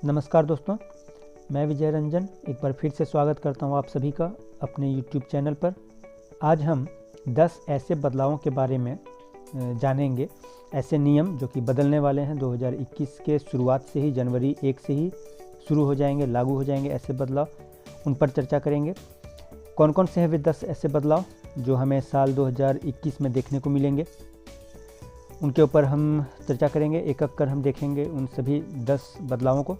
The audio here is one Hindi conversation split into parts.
नमस्कार दोस्तों, मैं विजय रंजन एक बार फिर से स्वागत करता हूं आप सभी का अपने YouTube चैनल पर। आज हम 10 ऐसे बदलावों के बारे में जानेंगे, ऐसे नियम जो कि बदलने वाले हैं 2021 के शुरुआत से ही, जनवरी 1 से ही शुरू हो जाएंगे, लागू हो जाएंगे। ऐसे बदलाव उन पर चर्चा करेंगे। कौन कौन से हैं वे 10 ऐसे बदलाव जो हमें साल 2021 में देखने को मिलेंगे, उनके ऊपर हम चर्चा करेंगे। एक एक कर हम देखेंगे उन सभी 10 बदलावों को।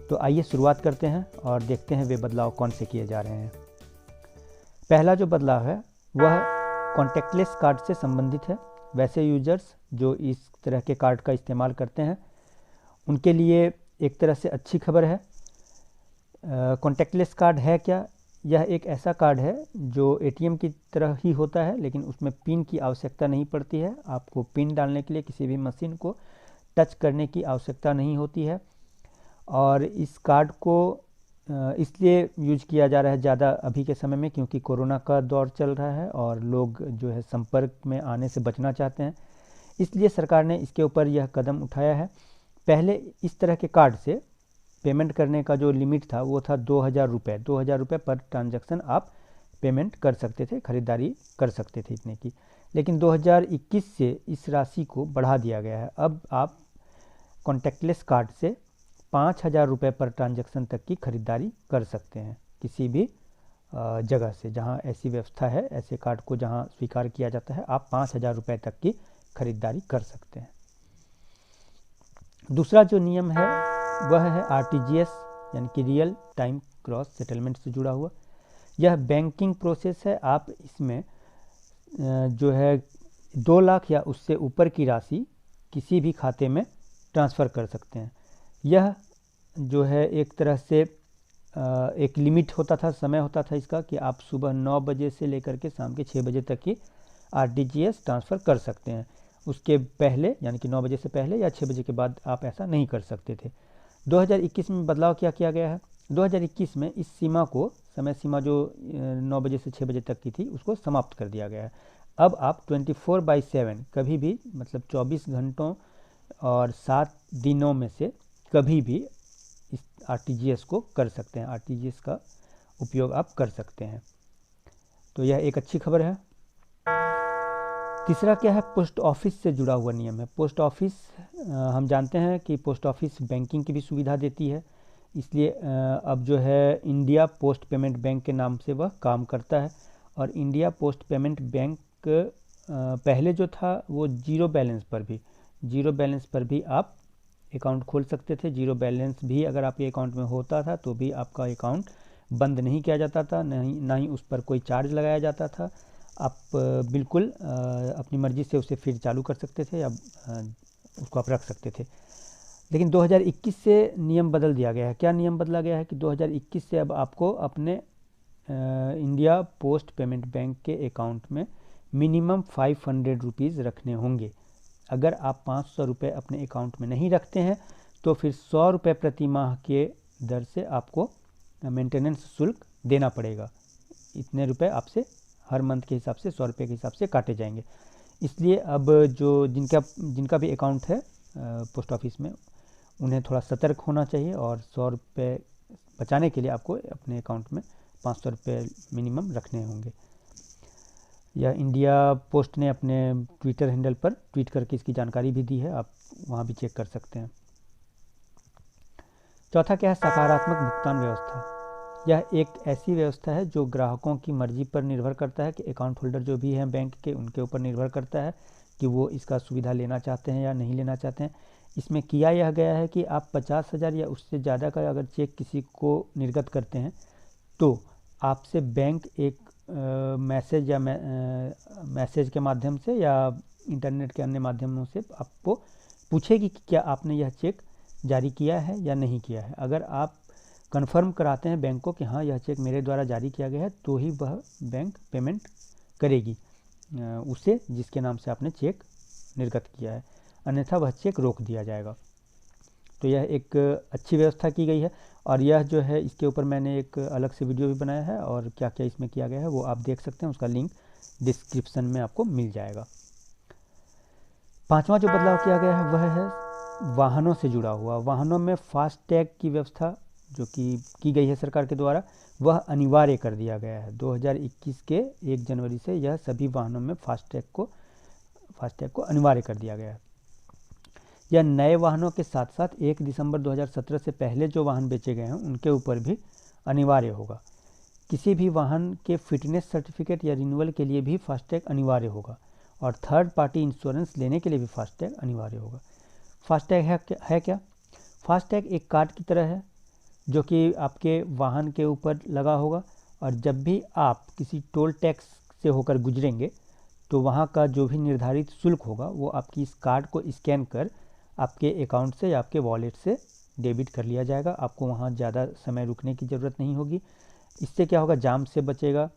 तो आइए शुरुआत करते हैं और देखते हैं वे बदलाव कौन से किए जा रहे हैं। पहला जो बदलाव है वह कॉन्टैक्टलेस कार्ड से संबंधित है। वैसे यूजर्स जो इस तरह के कार्ड का इस्तेमाल करते हैं उनके लिए एक तरह से अच्छी खबर है। कॉन्टैक्टलेस कार्ड है क्या? यह एक ऐसा कार्ड है जो एटीएम की तरह ही होता है, लेकिन उसमें पिन की आवश्यकता नहीं पड़ती है। आपको पिन डालने के लिए किसी भी मशीन को टच करने की आवश्यकता नहीं होती है। और इस कार्ड को इसलिए यूज किया जा रहा है ज़्यादा अभी के समय में, क्योंकि कोरोना का दौर चल रहा है और लोग जो है संपर्क में आने से बचना चाहते हैं। इसलिए सरकार ने इसके ऊपर यह कदम उठाया है। पहले इस तरह के कार्ड से पेमेंट करने का जो लिमिट था वो था 2000 रुपये। 2000 रुपये पर ट्रांजैक्शन आप पेमेंट कर सकते थे, खरीदारी कर सकते थे इतने की। लेकिन 2021 से इस राशि को बढ़ा दिया गया है। अब आप कॉन्टैक्टलेस कार्ड से 5000 रुपये पर ट्रांजैक्शन तक की खरीदारी कर सकते हैं। किसी भी जगह से जहां ऐसी व्यवस्था है, ऐसे कार्ड को जहां स्वीकार किया जाता है, आप 5000 रुपये तक की खरीदारी कर सकते हैं। दूसरा जो नियम है वह है आरटीजीएस, यानी कि रियल टाइम ग्रॉस सेटलमेंट से जुड़ा हुआ। यह बैंकिंग प्रोसेस है। आप इसमें जो है 2 लाख या उससे ऊपर की राशि किसी भी खाते में ट्रांसफ़र कर सकते हैं। यह जो है एक तरह से एक लिमिट होता था, समय होता था इसका, कि आप सुबह 9 बजे से लेकर के शाम के 6 बजे तक की आरटीजीएस ट्रांसफ़र कर सकते हैं। उसके पहले, यानी कि 9 बजे से पहले या 6 बजे के बाद आप ऐसा नहीं कर सकते थे। 2021 में बदलाव क्या किया गया है? 2021 में इस सीमा को, समय सीमा जो 9 बजे से 6 बजे तक की थी, उसको समाप्त कर दिया गया है। अब आप 24/7 कभी भी, मतलब 24 घंटों और 7 दिनों में से कभी भी इस आरटीजीएस को कर सकते हैं। आरटीजीएस का उपयोग आप कर सकते हैं। तो यह एक अच्छी खबर है। तीसरा क्या है? पोस्ट ऑफिस से जुड़ा हुआ नियम है। पोस्ट ऑफिस, हम जानते हैं कि पोस्ट ऑफिस बैंकिंग की भी सुविधा देती है। इसलिए अब जो है इंडिया पोस्ट पेमेंट बैंक के नाम से वह काम करता है। और इंडिया पोस्ट पेमेंट बैंक पहले जो था वो ज़ीरो बैलेंस पर भी आप अकाउंट खोल सकते थे। ज़ीरो बैलेंस भी अगर आपके अकाउंट में होता था तो भी आपका अकाउंट बंद नहीं किया जाता था, ना ही उस पर कोई चार्ज लगाया जाता था। आप बिल्कुल अपनी मर्ज़ी से उसे फिर चालू कर सकते थे या उसको आप रख सकते थे। लेकिन 2021 से नियम बदल दिया गया है। क्या नियम बदला गया है कि 2021 से अब आपको अपने इंडिया पोस्ट पेमेंट बैंक के अकाउंट में मिनिमम 500 रुपीज़ रखने होंगे। अगर आप 500 रुपये अपने अकाउंट में नहीं रखते हैं तो फिर 100 रुपये प्रति माह के दर से आपको मेंटेनेंस शुल्क देना पड़ेगा। इतने रुपए आपसे हर मंथ के हिसाब से 100 रुपये के हिसाब से काटे जाएंगे। इसलिए अब जो जिनका भी अकाउंट है पोस्ट ऑफिस में, उन्हें थोड़ा सतर्क होना चाहिए और 100 रुपये बचाने के लिए आपको अपने अकाउंट में 500 रुपये मिनिमम रखने होंगे। यह इंडिया पोस्ट ने अपने ट्विटर हैंडल पर ट्वीट करके इसकी जानकारी भी दी है, आप वहाँ भी चेक कर सकते हैं। चौथा क्या है? सकारात्मक भुगतान व्यवस्था। यह एक ऐसी व्यवस्था है जो ग्राहकों की मर्ज़ी पर निर्भर करता है, कि अकाउंट होल्डर जो भी हैं बैंक के, उनके ऊपर निर्भर करता है कि वो इसका सुविधा लेना चाहते हैं या नहीं लेना चाहते हैं। इसमें किया यह गया है कि आप 50,000 या उससे ज़्यादा का अगर चेक किसी को निर्गत करते हैं तो आपसे बैंक एक मैसेज के माध्यम से या इंटरनेट के अन्य माध्यमों से आपको पूछेगी कि क्या आपने यह चेक जारी किया है या नहीं किया है। अगर आप कन्फर्म कराते हैं बैंक को कि हाँ यह चेक मेरे द्वारा जारी किया गया है, तो ही वह बैंक पेमेंट करेगी उसे जिसके नाम से आपने चेक निर्गत किया है, अन्यथा वह चेक रोक दिया जाएगा। तो यह एक अच्छी व्यवस्था की गई है। और यह जो है, इसके ऊपर मैंने एक अलग से वीडियो भी बनाया है और क्या क्या इसमें किया गया है वो आप देख सकते हैं। उसका लिंक डिस्क्रिप्शन में आपको मिल जाएगा। पांचवा जो बदलाव किया गया है वह है वाहनों से जुड़ा हुआ, वाहनों में फास्टैग की व्यवस्था जो कि की गई है सरकार के द्वारा, वह अनिवार्य कर दिया गया है। 2021 के 1 जनवरी से यह सभी वाहनों में फास्टैग को अनिवार्य कर दिया गया है। यह नए वाहनों के साथ साथ 1 दिसंबर 2017 से पहले जो वाहन बेचे गए हैं उनके ऊपर भी अनिवार्य होगा। किसी भी वाहन के फिटनेस सर्टिफिकेट या रिन्यूअल के लिए भी फास्टैग अनिवार्य होगा और थर्ड पार्टी इंश्योरेंस लेने के लिए भी फास्टैग अनिवार्य होगा। फास्टैग है क्या? फास्टैग एक कार्ड की तरह है जो कि आपके वाहन के ऊपर लगा होगा और जब भी आप किसी टोल टैक्स से होकर गुजरेंगे तो वहाँ का जो भी निर्धारित शुल्क होगा वो आपकी इस कार्ड को स्कैन कर आपके अकाउंट से या आपके वॉलेट से डेबिट कर लिया जाएगा। आपको वहाँ ज़्यादा समय रुकने की ज़रूरत नहीं होगी। इससे क्या होगा, जाम से बचेगा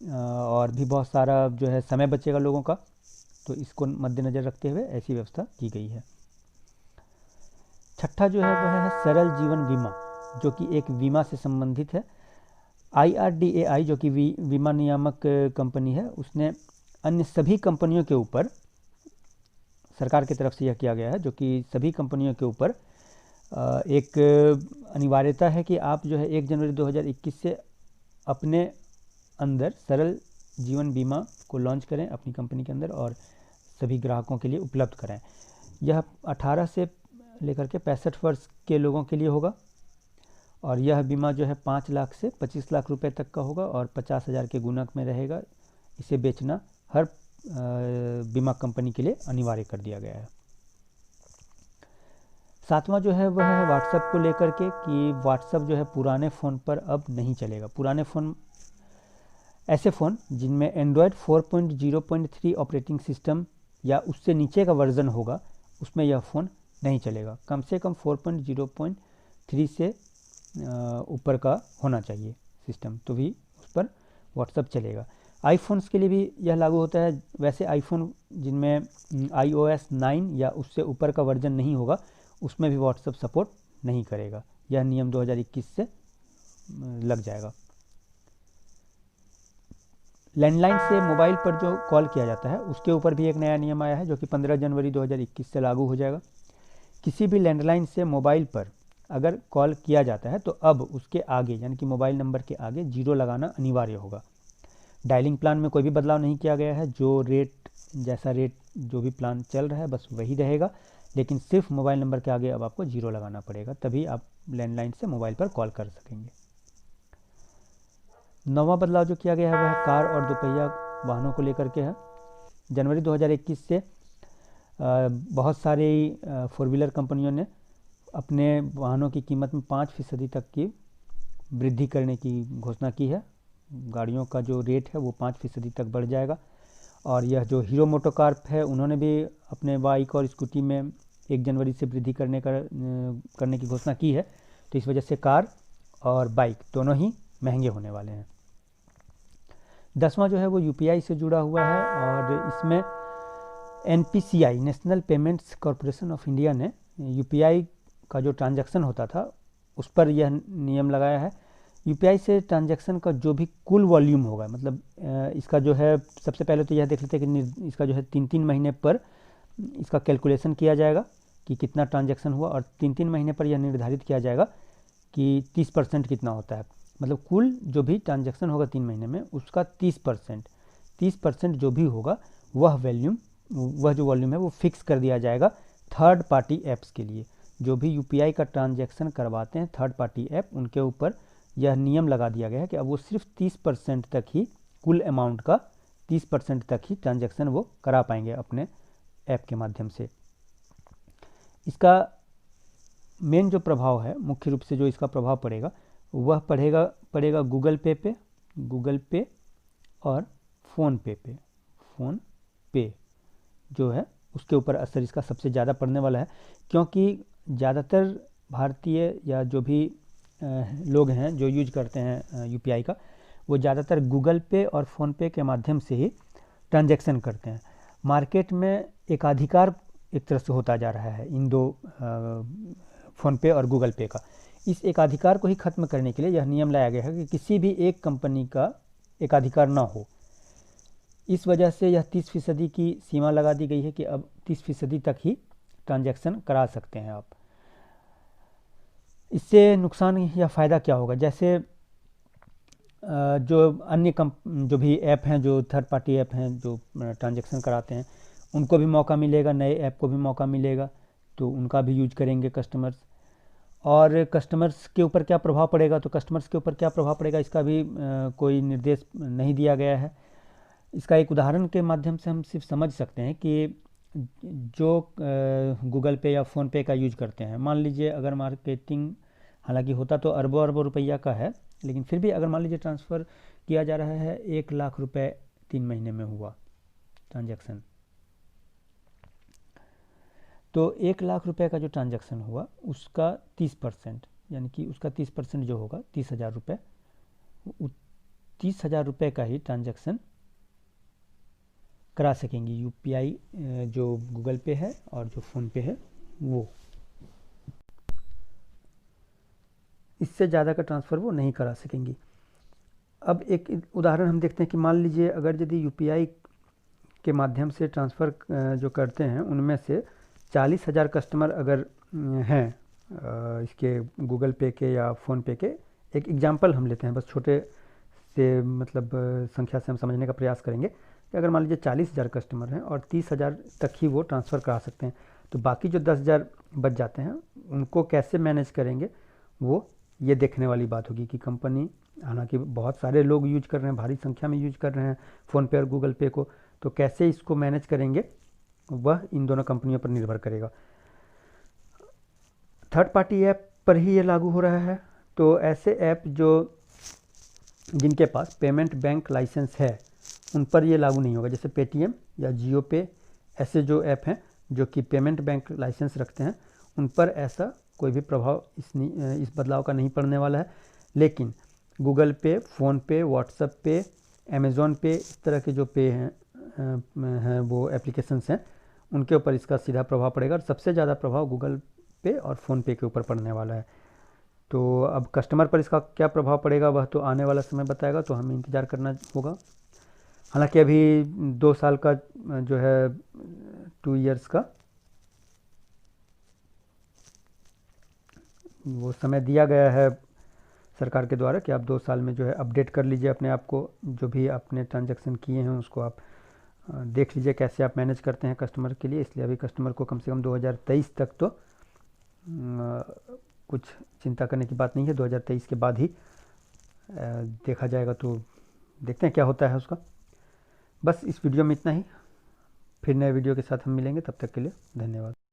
और भी बहुत सारा जो है समय बचेगा लोगों का। तो इसको मद्देनज़र रखते हुए ऐसी व्यवस्था की गई है। छठा जो है वह है सरल जीवन बीमा, जो कि एक बीमा से संबंधित है। IRDAI जो कि बीमा नियामक कंपनी है, उसने अन्य सभी कंपनियों के ऊपर, सरकार की तरफ से यह किया गया है, जो कि सभी कंपनियों के ऊपर एक अनिवार्यता है कि आप जो है 1 जनवरी 2021 से अपने अंदर सरल जीवन बीमा को लॉन्च करें अपनी कंपनी के अंदर और सभी ग्राहकों के लिए उपलब्ध कराएं। यह 18 से लेकर के 65 वर्ष के लोगों के लिए होगा और यह बीमा जो है 5 लाख से 25 लाख रुपए तक का होगा और 50,000 के गुणक में रहेगा। इसे बेचना हर बीमा कंपनी के लिए अनिवार्य कर दिया गया है। सातवां जो है वह है व्हाट्सएप को लेकर के कि व्हाट्सएप जो है पुराने फ़ोन पर अब नहीं चलेगा। पुराने फ़ोन, ऐसे फ़ोन जिनमें एंड्रॉयड 4.0.3 ऑपरेटिंग सिस्टम या उससे नीचे का वर्जन होगा, उसमें यह फ़ोन नहीं चलेगा। कम से कम 4.0.3 से ऊपर का होना चाहिए सिस्टम, तो भी उस पर व्हाट्सएप चलेगा। आईफोन्स के लिए भी यह लागू होता है। वैसे आईफोन जिनमें iOS 9 या उससे ऊपर का वर्जन नहीं होगा, उसमें भी व्हाट्सएप सपोर्ट नहीं करेगा। यह नियम 2021 से लग जाएगा। लैंडलाइन से मोबाइल पर जो कॉल किया जाता है उसके ऊपर भी एक नया नियम आया है जो कि 15 जनवरी 2021 से लागू हो जाएगा। किसी भी लैंडलाइन से मोबाइल पर अगर कॉल किया जाता है तो अब उसके आगे यानी कि मोबाइल नंबर के आगे 0 लगाना अनिवार्य होगा। डायलिंग प्लान में कोई भी बदलाव नहीं किया गया है। जो भी प्लान चल रहा है बस वही रहेगा, लेकिन सिर्फ मोबाइल नंबर के आगे अब आपको 0 लगाना पड़ेगा, तभी आप लैंडलाइन से मोबाइल पर कॉल कर सकेंगे। नौवां बदलाव जो किया गया है वह कार और दोपहिया वाहनों को लेकर के है। जनवरी 2021 से बहुत सारी 4 व्हीलर कंपनियों ने अपने वाहनों की कीमत में 5% तक की वृद्धि करने की घोषणा की है। गाड़ियों का जो रेट है वो 5% तक बढ़ जाएगा। और यह जो हीरो मोटोकॉर्प है उन्होंने भी अपने बाइक और स्कूटी में 1 जनवरी से वृद्धि करने की घोषणा की है। तो इस वजह से कार और बाइक दोनों ही महंगे होने वाले हैं। 10वां जो है वो UPI से जुड़ा हुआ है और इसमें NPCI national payments corporation of India ने UPI का जो ट्रांजैक्शन होता था उस पर यह नियम लगाया है। UPI से ट्रांजैक्शन का जो भी कुल वॉल्यूम होगा, मतलब इसका जो है, सबसे पहले तो यह देख लेते हैं कि इसका जो है 3-3 महीने पर इसका कैलकुलेशन किया जाएगा कि कितना ट्रांजैक्शन हुआ और 3-3 महीने पर यह निर्धारित किया जाएगा कि 30% कितना होता है। मतलब कुल जो भी ट्रांजैक्शन होगा 3 महीने में उसका 30% जो भी होगा वह जो वॉल्यूम है वो फिक्स कर दिया जाएगा थर्ड पार्टी ऐप्स के लिए। जो भी UPI का ट्रांजैक्शन करवाते हैं थर्ड पार्टी ऐप, उनके ऊपर यह नियम लगा दिया गया है कि अब वो सिर्फ 30% तक ही, कुल अमाउंट का 30% तक ही ट्रांजैक्शन वो करा पाएंगे अपने ऐप के माध्यम से। इसका मेन जो प्रभाव है, मुख्य रूप से जो इसका प्रभाव पड़ेगा वह पड़ेगा गूगल पे और फ़ोन पे जो है उसके ऊपर असर इसका सबसे ज़्यादा पड़ने वाला है, क्योंकि ज़्यादातर भारतीय या जो भी लोग हैं जो यूज करते हैं UPI का, वो ज़्यादातर गूगल पे और फ़ोन पे के माध्यम से ही ट्रांजैक्शन करते हैं। मार्केट में एकाधिकार एक तरह से होता जा रहा है इन दो फ़ोन पे और गूगल पे का। इस एकाधिकार को ही ख़त्म करने के लिए यह नियम लाया गया है कि किसी भी एक कंपनी का एकाधिकार ना हो। इस वजह से यह 30% की सीमा लगा दी गई है कि अब 30% तक ही ट्रांजैक्शन करा सकते हैं आप। इससे नुकसान या फ़ायदा क्या होगा? जैसे जो अन्य जो भी ऐप हैं, जो थर्ड पार्टी ऐप हैं जो ट्रांजैक्शन कराते हैं, उनको भी मौका मिलेगा, नए ऐप को भी मौका मिलेगा, तो उनका भी यूज करेंगे कस्टमर्स। और कस्टमर्स के ऊपर क्या प्रभाव पड़ेगा? तो कस्टमर्स के ऊपर क्या प्रभाव पड़ेगा इसका भी कोई निर्देश नहीं दिया गया है। इसका एक उदाहरण के माध्यम से हम सिर्फ समझ सकते हैं कि जो गूगल पे या फ़ोन पे का यूज करते हैं, मान लीजिए अगर मार्केटिंग हालांकि होता तो अरबों अरबों रुपया का है, लेकिन फिर भी अगर मान लीजिए ट्रांसफ़र किया जा रहा है 1 लाख रुपए 3 महीने में हुआ ट्रांजैक्शन, तो 1 लाख रुपए का जो ट्रांजैक्शन हुआ उसका 30%, यानी कि उसका 30% जो होगा 30,000 रुपये, 30,000 रुपये का ही ट्रांजैक्शन करा सकेंगी यूपीआई जो गूगल पे है और जो फ़ोन पे है वो। इससे ज़्यादा का ट्रांसफ़र वो नहीं करा सकेंगी। अब एक उदाहरण हम देखते हैं कि मान लीजिए अगर यदि यूपीआई के माध्यम से ट्रांसफ़र जो करते हैं उनमें से 40,000 कस्टमर अगर हैं इसके गूगल पे के या फ़ोन पे के, एक एग्जांपल हम लेते हैं, बस छोटे से मतलब संख्या से हम समझने का प्रयास करेंगे कि अगर मान लीजिए 40,000 कस्टमर हैं और 30,000 तक ही वो ट्रांसफ़र करा सकते हैं, तो बाकी जो 10,000 बच जाते हैं उनको कैसे मैनेज करेंगे वो ये देखने वाली बात होगी कि कंपनी, हालांकि बहुत सारे लोग यूज कर रहे हैं, भारी संख्या में यूज कर रहे हैं फ़ोन पे और गूगल पे को, तो कैसे इसको मैनेज करेंगे वह इन दोनों कंपनियों पर निर्भर करेगा। थर्ड पार्टी ऐप पर ही ये लागू हो रहा है, तो ऐसे ऐप जो जिनके पास पेमेंट बैंक लाइसेंस है उन पर ये लागू नहीं होगा। जैसे पेटीएम या जियो पे, ऐसे जो ऐप हैं जो कि पेमेंट बैंक लाइसेंस रखते हैं उन पर ऐसा कोई भी प्रभाव इस बदलाव का नहीं पड़ने वाला है। लेकिन गूगल पे, फ़ोन पे, व्हाट्सएप पे, अमेज़ॉन पे, इस तरह के जो पे हैं वो एप्लीकेशंस हैं उनके ऊपर इसका सीधा प्रभाव पड़ेगा, और सबसे ज़्यादा प्रभाव गूगल पे और फ़ोन पे के ऊपर पड़ने वाला है। तो अब कस्टमर पर इसका क्या प्रभाव पड़ेगा वह तो आने वाला समय बताएगा, तो हमें इंतज़ार करना होगा। हालांकि अभी 2 साल का जो है 2 इयर्स का वो समय दिया गया है सरकार के द्वारा कि आप 2 साल में जो है अपडेट कर लीजिए अपने आप को, जो भी आपने ट्रांजैक्शन किए हैं उसको आप देख लीजिए कैसे आप मैनेज करते हैं कस्टमर के लिए। इसलिए अभी कस्टमर को कम से कम 2023 तक तो कुछ चिंता करने की बात नहीं है। 2023 के बाद ही देखा जाएगा, तो देखते हैं क्या होता है उसका। बस इस वीडियो में इतना ही, फिर नए वीडियो के साथ हम मिलेंगे, तब तक के लिए धन्यवाद।